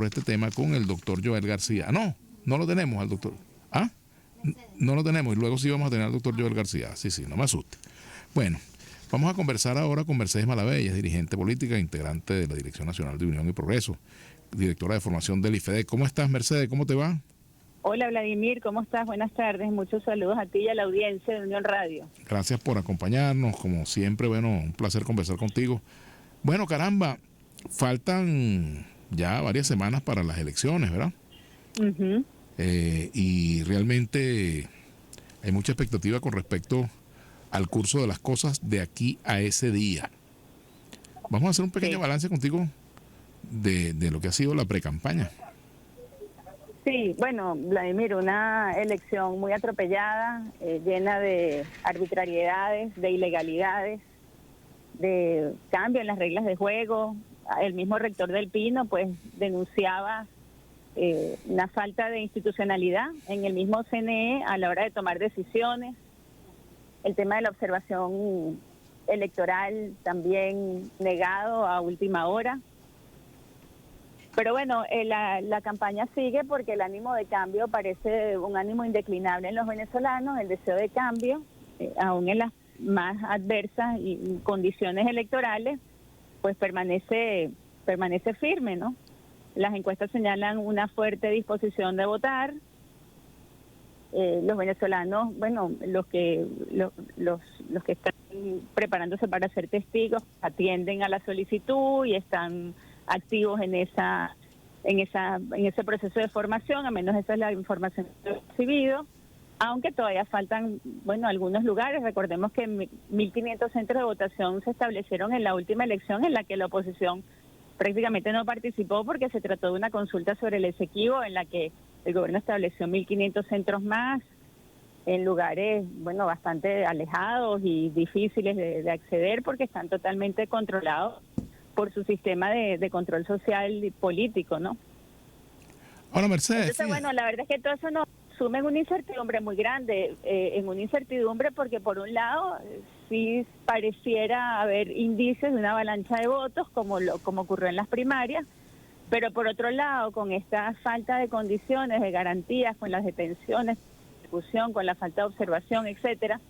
por este tema con el doctor Joel García. No, no lo tenemos al doctor. ¿Ah? No lo tenemos y luego sí vamos a tener al doctor Joel García. Sí, no me asuste. Bueno, vamos a conversar ahora con Mercedes Malavella, dirigente política, integrante de la Dirección Nacional de Unión y Progreso, directora de formación del IFEDEC. ¿Cómo estás, Mercedes? ¿Cómo te va? Hola, Vladimir, ¿cómo estás? Buenas tardes. Muchos saludos a ti y a la audiencia de Unión Radio. Gracias por acompañarnos. Como siempre, bueno, un placer conversar contigo. Bueno, caramba, faltan ya varias semanas para las elecciones, ¿verdad? Uh-huh. Y realmente hay mucha expectativa con respecto al curso de las cosas de aquí a ese día. Vamos a hacer un pequeño balance contigo de lo que ha sido la precampaña. Sí, bueno, Vladimir, una elección muy atropellada, llena de arbitrariedades, de ilegalidades, de cambio en las reglas de juego. El mismo rector del Pino pues denunciaba una falta de institucionalidad en el mismo CNE a la hora de tomar decisiones. El tema de la observación electoral también negado a última hora. Pero bueno, la campaña sigue porque el ánimo de cambio parece un ánimo indeclinable en los venezolanos, el deseo de cambio, aún en las más adversas y condiciones electorales, pues permanece firme, ¿no? Las encuestas señalan una fuerte disposición de votar. Los venezolanos, bueno, los que están preparándose para ser testigos atienden a la solicitud y están activos en ese proceso de formación, al menos esa es la información que he recibido, aunque todavía faltan, bueno, algunos lugares. Recordemos que 1.500 centros de votación se establecieron en la última elección en la que la oposición prácticamente no participó porque se trató de una consulta sobre el Esequibo en la que el gobierno estableció 1.500 centros más en lugares, bueno, bastante alejados y difíciles de acceder porque están totalmente controlados por su sistema de control social y político, ¿no? Ahora, Mercedes. Entonces, bueno, la verdad es que todo eso nos sume en una incertidumbre muy grande, en una incertidumbre porque por un lado sí pareciera haber indicios de una avalancha de votos como ocurrió en las primarias, pero por otro lado, con esta falta de condiciones, de garantías, con las detenciones, discusión, con la falta de observación, etcétera,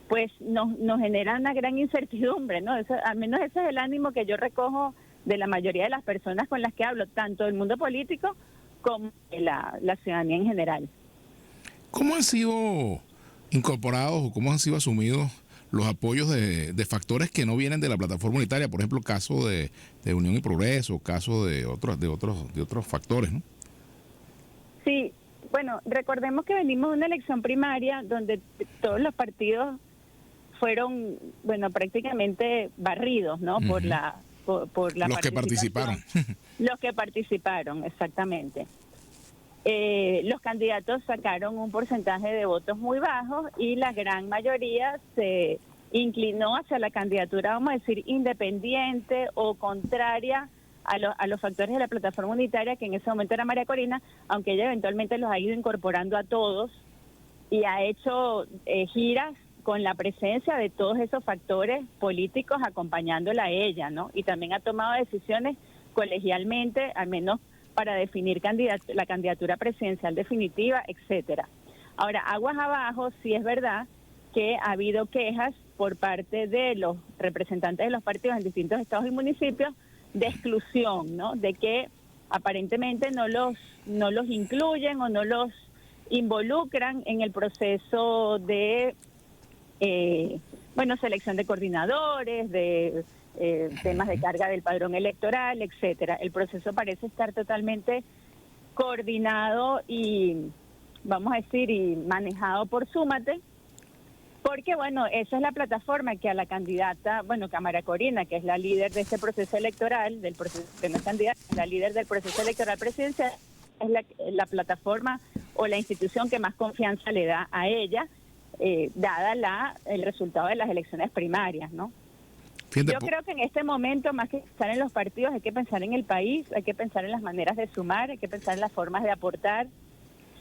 pues nos genera una gran incertidumbre, ¿no? Al menos ese es el ánimo que yo recojo de la mayoría de las personas con las que hablo, tanto del mundo político como de la ciudadanía en general. ¿Cómo han sido incorporados o cómo han sido asumidos los apoyos de factores que no vienen de la plataforma unitaria? Por ejemplo, caso de Unión y Progreso, caso de otros factores, ¿no? Sí, bueno, recordemos que venimos de una elección primaria donde todos los partidos fueron, bueno, prácticamente barridos, ¿no? Uh-huh. por la los que participaron. Los que participaron, exactamente. Los candidatos sacaron un porcentaje de votos muy bajo y la gran mayoría se inclinó hacia la candidatura, vamos a decir, independiente o contraria a los factores de la plataforma unitaria, que en ese momento era María Corina, aunque ella eventualmente los ha ido incorporando a todos y ha hecho giras con la presencia de todos esos factores políticos acompañándola a ella, ¿no? Y también ha tomado decisiones colegialmente, al menos para definir la candidatura presidencial definitiva, etcétera. Ahora, aguas abajo, sí es verdad que ha habido quejas por parte de los representantes de los partidos en distintos estados y municipios de exclusión, ¿no? De que aparentemente no los incluyen o no los involucran en el proceso de selección de coordinadores, de temas de carga del padrón electoral, etcétera. El proceso parece estar totalmente coordinado y, vamos a decir, y manejado por Súmate, porque, bueno, esa es la plataforma que a la candidata, bueno, que a María Corina, que es la líder de este proceso electoral, del proceso, que no es candidata, es la líder del proceso electoral presidencial, es la plataforma o la institución que más confianza le da a ella, dada el resultado de las elecciones primarias, ¿no? Yo creo que en este momento, más que pensar en los partidos, hay que pensar en el país, hay que pensar en las maneras de sumar, hay que pensar en las formas de aportar.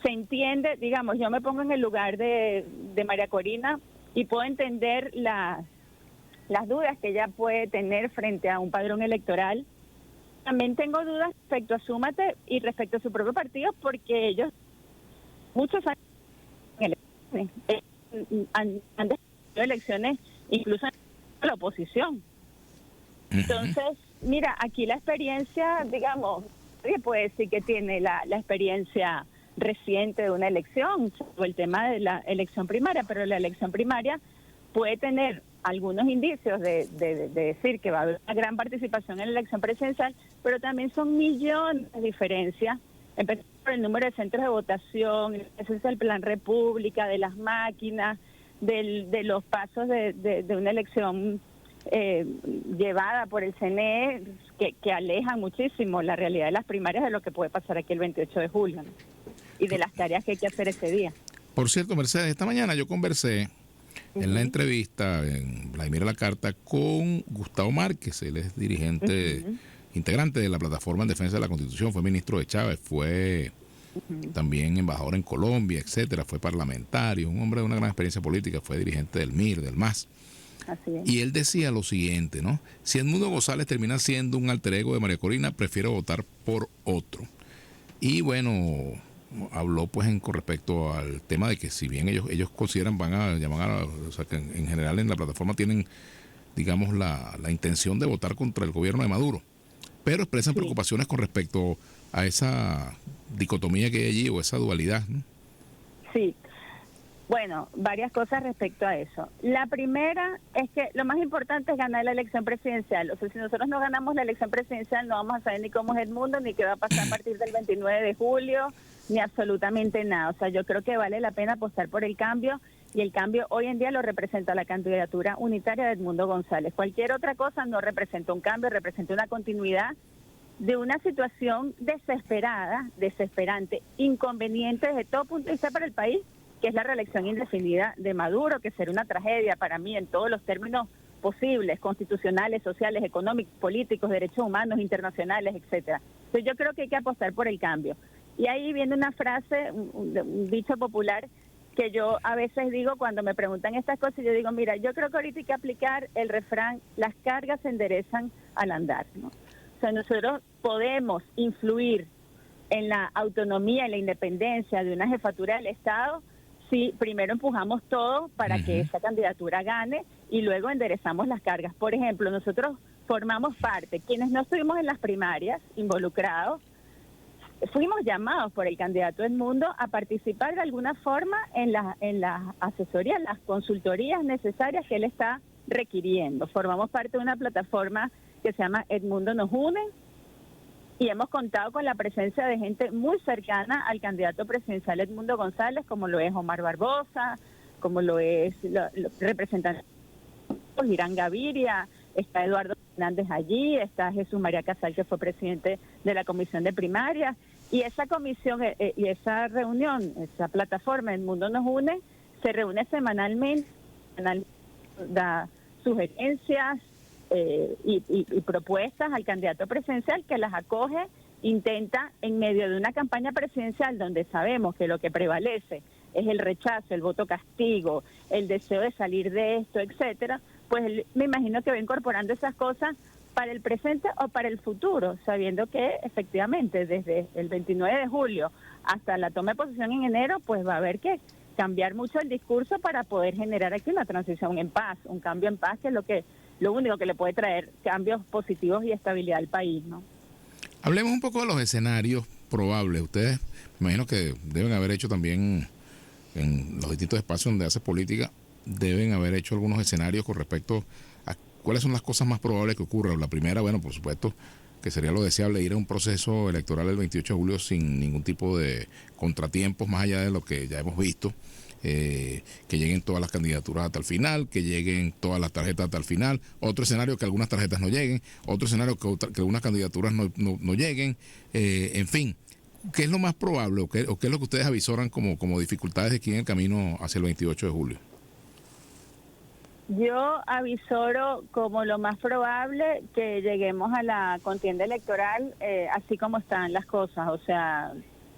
Se entiende, digamos, yo me pongo en el lugar de María Corina y puedo entender las dudas que ella puede tener frente a un padrón electoral también tengo dudas respecto a Súmate y respecto a su propio partido, porque ellos, muchos años en elecciones, han decidido elecciones incluso en la oposición. Entonces, mira, aquí la experiencia, digamos, nadie puede decir que tiene la experiencia reciente de una elección, o el tema de la elección primaria, pero la elección primaria puede tener algunos indicios de decir que va a haber una gran participación en la elección presidencial, pero también son millones de diferencias, empezando por el número de centros de votación, ese es el plan República, de las máquinas, de los pasos de una elección llevada por el CNE, que alejan muchísimo la realidad de las primarias de lo que puede pasar aquí el 28 de julio, ¿no? Y de las tareas que hay que hacer ese día. Por cierto, Mercedes, esta mañana yo conversé en la entrevista en Vladimir a la Carta con Gustavo Márquez. Él es dirigente, integrante de la Plataforma en Defensa de la Constitución, fue ministro de Chávez, fue también embajador en Colombia, etcétera, fue parlamentario, un hombre de una gran experiencia política, fue dirigente del MIR, del MAS. Así es. Y él decía lo siguiente, ¿no? Si Edmundo González termina siendo un alter ego de María Corina, prefiero votar por otro. Y bueno, habló pues con respecto al tema de que si bien ellos consideran, van a llamar a, o sea, que en general en la plataforma tienen, digamos, la intención de votar contra el gobierno de Maduro, pero expresan preocupaciones con respecto a esa dicotomía que hay allí, o esa dualidad, ¿no? Sí. Bueno, varias cosas respecto a eso. La primera es que lo más importante es ganar la elección presidencial. O sea, si nosotros no ganamos la elección presidencial, no vamos a saber ni cómo es el mundo, ni qué va a pasar a partir del 29 de julio, ni absolutamente nada. O sea, yo creo que vale la pena apostar por el cambio, y el cambio hoy en día lo representa la candidatura unitaria de Edmundo González. Cualquier otra cosa no representa un cambio, representa una continuidad de una situación desesperada, desesperante, inconveniente desde todo punto de vista para el país, que es la reelección indefinida de Maduro, que será una tragedia para mí en todos los términos posibles, constitucionales, sociales, económicos, políticos, derechos humanos, internacionales, etcétera. Entonces yo creo que hay que apostar por el cambio. Y ahí viene una frase, un dicho popular, que yo a veces digo cuando me preguntan estas cosas, yo digo, mira, yo creo que ahorita hay que aplicar el refrán, las cargas se enderezan al andar, ¿no? O sea, nosotros podemos influir en la autonomía y la independencia de una jefatura del Estado si primero empujamos todo para que esa candidatura gane y luego enderezamos las cargas. Por ejemplo, nosotros formamos parte, quienes no estuvimos en las primarias involucrados, fuimos llamados por el candidato Edmundo a participar de alguna forma en las asesorías, las consultorías necesarias que él está requiriendo. Formamos parte de una plataforma que se llama Edmundo nos une, y hemos contado con la presencia de gente muy cercana al candidato presidencial Edmundo González, como lo es Omar Barbosa, como lo es los representantes Irán Gaviria, está Eduardo Fernández allí, está Jesús María Casal, que fue presidente de la Comisión de Primarias, y esa comisión y esa reunión, esa plataforma Edmundo nos une, se reúne semanalmente, da sugerencias, y propuestas al candidato presidencial, que las acoge, intenta en medio de una campaña presidencial donde sabemos que lo que prevalece es el rechazo, el voto castigo, el deseo de salir de esto, etcétera, pues me imagino que va incorporando esas cosas para el presente o para el futuro, sabiendo que efectivamente desde el 29 de julio hasta la toma de posesión en enero, pues va a haber que cambiar mucho el discurso para poder generar aquí una transición en paz, un cambio en paz, que es lo único que le puede traer cambios positivos y estabilidad al país, ¿no? Hablemos un poco de los escenarios probables. Ustedes, me imagino que deben haber hecho también en los distintos espacios donde hace política, deben haber hecho algunos escenarios con respecto a cuáles son las cosas más probables que ocurran. La primera, bueno, por supuesto, que sería lo deseable ir a un proceso electoral el 28 de julio sin ningún tipo de contratiempos, más allá de lo que ya hemos visto. Que lleguen todas las candidaturas hasta el final, que lleguen todas las tarjetas hasta el final. Otro escenario, que algunas tarjetas no lleguen. Otro escenario, que algunas candidaturas no lleguen. En fin, ¿qué es lo más probable o qué es lo que ustedes avisoran como dificultades aquí en el camino hacia el 28 de julio? Yo avisoro como lo más probable que lleguemos a la contienda electoral así como están las cosas. O sea,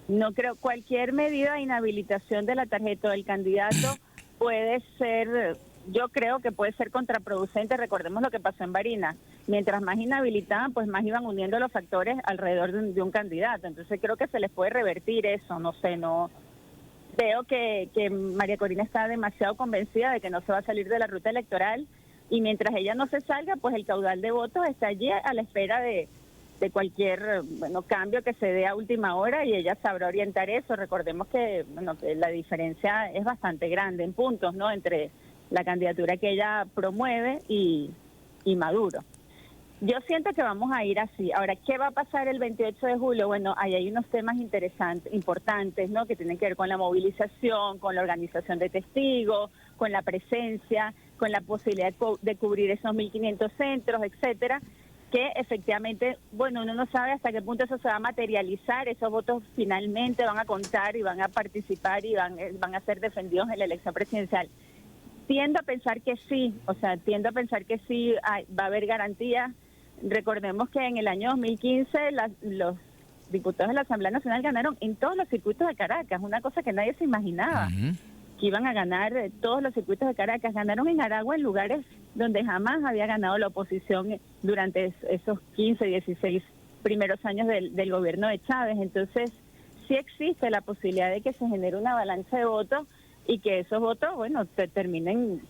no creo, cualquier medida de inhabilitación de la tarjeta del candidato puede ser, yo creo que puede ser contraproducente. Recordemos lo que pasó en Barinas, mientras más inhabilitaban, pues más iban uniendo los factores alrededor de un candidato. Entonces creo que se les puede revertir eso, no sé, no veo que María Corina está demasiado convencida de que no se va a salir de la ruta electoral, y mientras ella no se salga, pues el caudal de votos está allí a la espera de cualquier cambio que se dé a última hora, y ella sabrá orientar eso. Recordemos que que la diferencia es bastante grande en puntos, ¿no?, entre la candidatura que ella promueve y Maduro. Yo siento que vamos a ir así. Ahora, ¿qué va a pasar el 28 de julio? Bueno, ahí hay unos temas importantes, ¿no?, que tienen que ver con la movilización, con la organización de testigos, con la presencia, con la posibilidad de cubrir esos 1.500 centros, etcétera, que efectivamente, bueno, uno no sabe hasta qué punto eso se va a materializar, esos votos finalmente van a contar y van a participar y van a ser defendidos en la elección presidencial. Tiendo a pensar que sí, va a haber garantías. Recordemos que en el año 2015 los diputados de la Asamblea Nacional ganaron en todos los circuitos de Caracas, una cosa que nadie se imaginaba, que iban a ganar todos los circuitos de Caracas. Ganaron en Aragua en lugares donde jamás había ganado la oposición durante esos 15, 16 primeros años del gobierno de Chávez. Entonces, sí existe la posibilidad de que se genere una avalancha de votos y que esos votos, terminen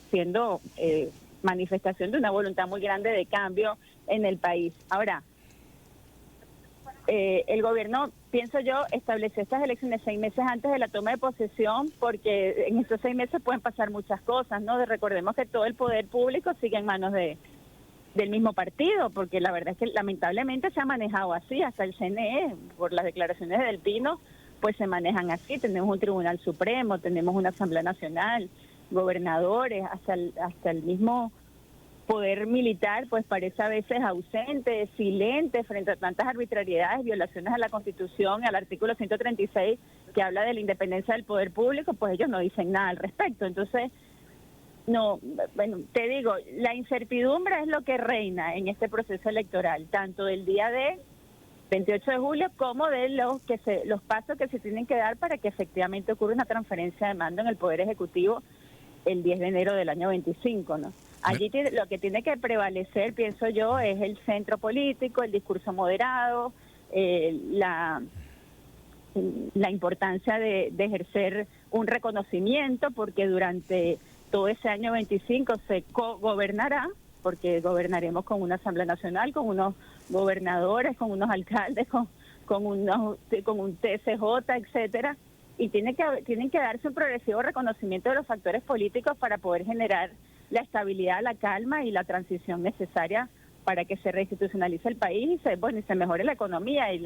siendo manifestación de una voluntad muy grande de cambio en el país. Ahora, el gobierno, pienso yo, estableció estas elecciones 6 meses antes de la toma de posesión, porque en estos 6 meses pueden pasar muchas cosas, ¿no? Recordemos que todo el poder público sigue en manos del mismo partido, porque la verdad es que lamentablemente se ha manejado así, hasta el CNE, por las declaraciones del Pino, pues se manejan así. Tenemos un Tribunal Supremo, tenemos una Asamblea Nacional, gobernadores, hasta el mismo poder militar, pues parece a veces ausente, silente frente a tantas arbitrariedades, violaciones a la Constitución, al artículo 136, que habla de la independencia del poder público, pues ellos no dicen nada al respecto. Entonces, te digo, la incertidumbre es lo que reina en este proceso electoral, tanto del día de 28 de julio como de los pasos que se tienen que dar para que efectivamente ocurra una transferencia de mando en el Poder Ejecutivo el 10 de enero del año 25, ¿no? Allí lo que tiene que prevalecer, pienso yo, es el centro político, el discurso moderado, la importancia de ejercer un reconocimiento, porque durante todo ese año 25 se co-gobernará, porque gobernaremos con una Asamblea Nacional, con unos gobernadores, con unos alcaldes, con un TCJ, etcétera, y tienen que darse un progresivo reconocimiento de los factores políticos para poder generar la estabilidad, la calma y la transición necesaria para que se reinstitucionalice el país y se mejore la economía y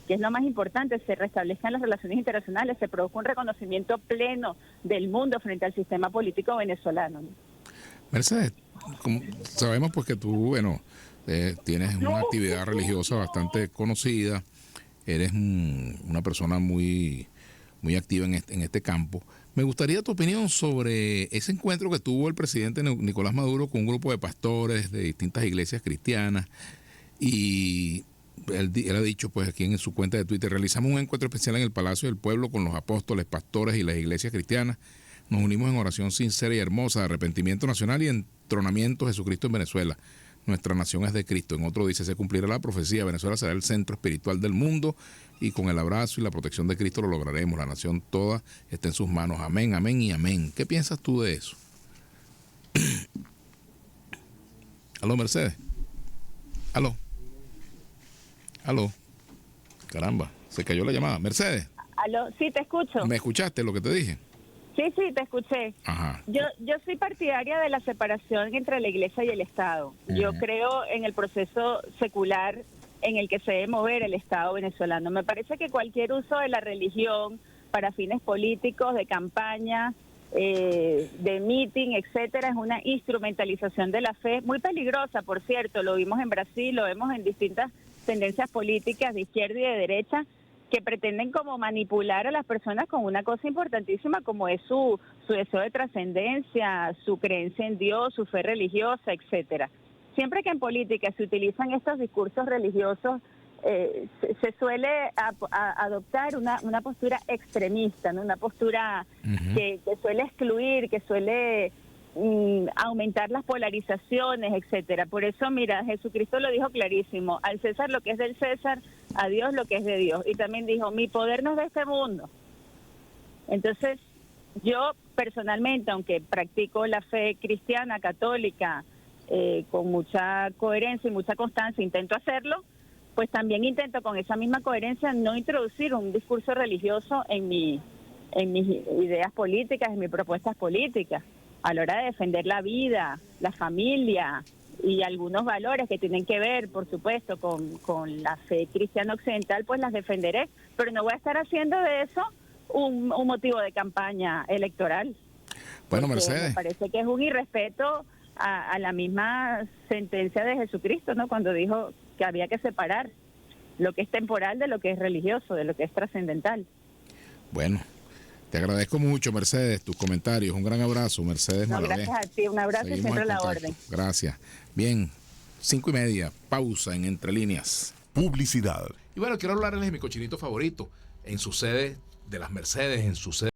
que es lo más importante, se restablezcan las relaciones internacionales, se produzca un reconocimiento pleno del mundo frente al sistema político venezolano, ¿no? Mercedes, como sabemos pues que tú, tienes una actividad religiosa bastante conocida, eres una persona muy activa en este campo. Me gustaría tu opinión sobre ese encuentro que tuvo el presidente Nicolás Maduro con un grupo de pastores de distintas iglesias cristianas, y él ha dicho pues aquí en su cuenta de Twitter: realizamos un encuentro especial en el Palacio del Pueblo con los apóstoles, pastores y las iglesias cristianas. Nos unimos en oración sincera y hermosa de arrepentimiento nacional y entronamiento de Jesucristo en Venezuela. Nuestra nación es de Cristo. En otro dice: se cumplirá la profecía, Venezuela será el centro espiritual del mundo y con el abrazo y la protección de Cristo lo lograremos. La nación toda está en sus manos. Amén, amén y amén. ¿Qué piensas tú de eso? ¿Aló, Mercedes? ¿Aló? Caramba, se cayó la llamada. Mercedes. ¿Aló? Sí, te escucho. ¿Me escuchaste lo que te dije? Sí, te escuché. Ajá. Yo soy partidaria de la separación entre la Iglesia y el Estado. Yo creo en el proceso secular en el que se debe mover el Estado venezolano. Me parece que cualquier uso de la religión para fines políticos, de campaña, de meeting, etcétera, es una instrumentalización de la fe muy peligrosa, por cierto. Lo vimos en Brasil, lo vemos en distintas tendencias políticas de izquierda y de derecha, que pretenden como manipular a las personas con una cosa importantísima como es su deseo de trascendencia, su creencia en Dios, su fe religiosa, etcétera. Siempre que en política se utilizan estos discursos religiosos, se suele adoptar una postura extremista, ¿no? Una postura que suele excluir, que suele aumentar las polarizaciones, etcétera. Por eso, mira, Jesucristo lo dijo clarísimo: al César lo que es del César, a Dios lo que es de Dios. Y también dijo: mi poder no es de este mundo. Entonces, yo personalmente, aunque practico la fe cristiana, católica, con mucha coherencia y mucha constancia, intento hacerlo, pues también intento con esa misma coherencia no introducir un discurso religioso en mis ideas políticas, en mis propuestas políticas, a la hora de defender la vida, la familia y algunos valores que tienen que ver, por supuesto, con la fe cristiana occidental, pues las defenderé, pero no voy a estar haciendo de eso un motivo de campaña electoral. Bueno, Mercedes, me parece que es un irrespeto a la misma sentencia de Jesucristo, ¿no? Cuando dijo que había que separar lo que es temporal de lo que es religioso, de lo que es trascendental. bueno, te agradezco mucho, Mercedes, tus comentarios. Un gran abrazo, Mercedes Malavé. Gracias a ti, un abrazo. Seguimos y siempre en la contacto. orden. Gracias. Bien, 5:30, pausa en Entre Líneas. Publicidad. Y bueno, quiero hablarles de mi cochinito favorito, en su sede de las Mercedes, en su sede